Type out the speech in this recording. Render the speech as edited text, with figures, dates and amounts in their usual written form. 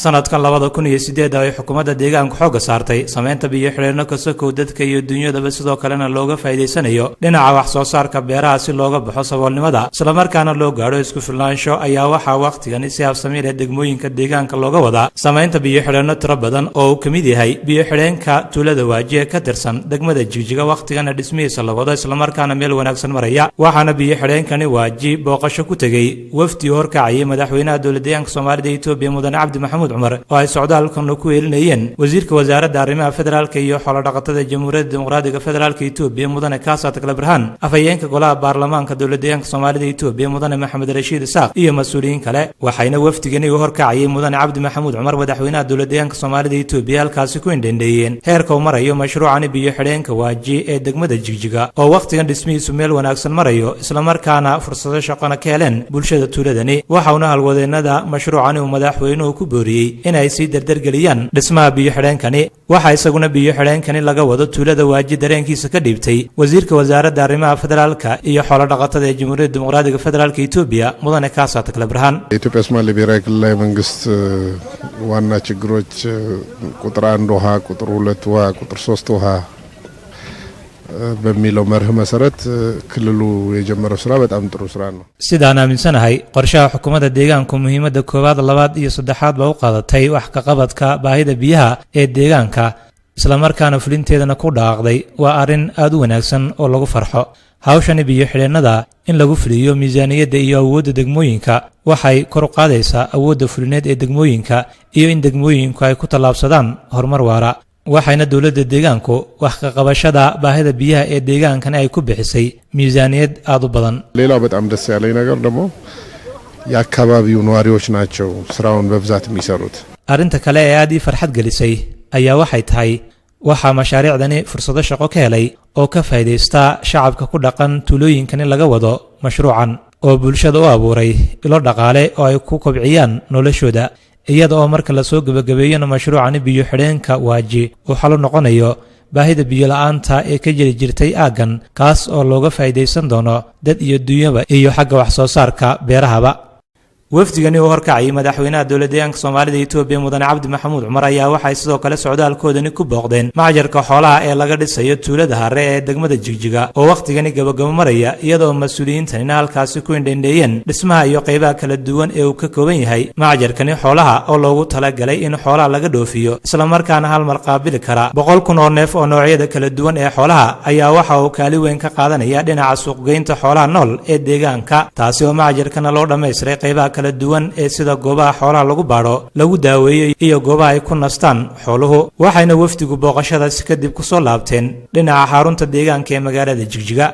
sanadkan 2008 ay xukuumadda deegaanka xooga saartay sameynta biyo xidheeno ka sokow dadka iyo dunyadaba sidoo kalena looga faa'iideysanayo dhinaca wax soo saarka beeraha si looga baxo saboolnimada isla markaana loo gaaro isku filnaansho ayaa waxa waqtigan si habsami leh degmooyinka deegaanka looga wada sameynta biyo xidheeno tiro badan oo uu kamid yahay biyo xidheenka tuulada waajiye ka tirsan degmada Jigjiga waqtigan dhismihiisa la wado isla markaana meel wanaagsan maraya waxaana biyo xidheenkani waaji booqasho ku tagay wafdi horkacay madaxweynaha dowladda Soomaaliya Itoobiya Mudane Cabdi Maxamuud Cumar oo ay socdaalkan ku eelinayeen wasiirka wasaaradda arrimaha federaalka iyo xoolo dhaqatada Jamhuuriyadda Dimuqraadiga Federaalka Itoobiya Mudane Kaasat Kalabrahan afayeenka golaha baarlamaanka dowladda Soomaaliya Itoobiya Mudane Maxamed Rashiid Isaaq iyo mas'uuliyiin kale waxayna wafdigani horkacay Mudane Cabdi Maxamuud Cumar madaxweynaha dowladda Soomaaliya Itoobiya halkaasi ku indhendheeyeen heerka uu marayo mashruucan biyo xidheenka waaji ee degmada Jigjiga oo waqtigan dhismihiisu meel wanaagsan marayo isla markaana fursado shaqo ka heleen bulshada tuuladani waxaana halwadeennada mashruucan uu madaxweynuhu ku booriyay inay si dardargeliyaan dhismaha biyo xidheenkani waxa isaguna biyo xidheenkani laga wado tuulada waaji dareenkiisa ka dhiibtay wasiirka wasaaradda arrimaha federaalka iyo xoolo dhaqatada ee Jamhuuriyadda Dimuqraadiga Federaalka Itoobiya Mudane Kaasat Kalabrahan ኢትዮጵያ ሶማሌ ብሔራዊ ክልላዊ መንግስት ዋና ችግሮች ቁጥር 1 ውሃ ቁጥር 2 ውሃ ቁጥር 3 ውሃ በሚለው መርህ መሰረት ክልሉ የጀመረው ስራ በጣም ጥሩ ስራ ነው sidaan aaminsanahay qorshaha xukuumadda deegaanka muhiimadda koowaad labaad iyo saddexaad baa u qaadatay wax ka qabadka baahida biyaha ee deegaanka isla markaana fulinteedana ku dhaaqday waa arin aad u wanaagsan oo lagu farxo hawshan biyo xidheenada in lagu fuliyo miisaaniyadda iyo awoodda degmooyinka waxay kor u qaadaysaa awoodda fulineed ee degmooyinka iyo in degmooyinku ay ku tallaabsadaan horumar waara waxayna dowladda deegaanku wax ka qabashada baahida biyaha ee deegaankan ay ku bixisay miisaaniyad aad u badan ሌላው በጣም ደስ ያለኝ ነገር ደግሞ የአካባቢው ነዋሪዎች ናቸው ስራውን በብዛት የሚሰሩት arinta kale ee aad farxad gelisay ayaa waxay tahay waxa mashaariicdani fursado shaqo ka helay oo ka faa'iideysta shacabka ku dhaqan tuulooyinkan laga wado mashruucan oo bulshada u abuuray ilo dhaqaale oo ay ku kobciyaan noloshooda iyada oo marka la soo gabagabeeyay mashruucan biyo xidheenka waaji oo xal u noqonayo baahida biyo la'aanta ee ka jiri jirtay aagan kaas oo looga faa'iideysan doono dad iyo dunyaba iyo xagga wax soo saarka beerahaba wafdigani oo horkacay madaxweynaha dowladda Soomaaliya Itoobiya Mudane Cabdi Maxamuud Cumar ayaa waxay sidoo kale socdaalkoodani ku booqdeen maajarka xoolaha ee laga dhisayo tuulada Harre ee degmada Jigjiga oo waqtigani gabagabo maraya iyadoo mas'uuliyiintan halkaasi ku indhendheeyeen dhismaha iyo qaybaha kala duwan ee uu ka kooban yahay maajarkani xoolaha oo loogu talagalay in xoolaha laga dhoofiyo isla markaana hal mar qaabili kara 100,000 oo neef oo noocyada kala duwan ee xoolaha ayaa waxa uu kaalin weyn ka qaadanaya dhinaca suuqgeynta xoolaha nool ee deegaanka taasi oo maajarkana loo dhameystiray qaybaha kala duwan ee sida goobaha xoolaha lagu baaro lagu daaweeyo iyo goobaha ay ku nastaan xooluhu waxayna wafdigu booqashadaasi kadib ku soo laabteen dhinaca xarunta deegaanka ee magaalada Jigjiga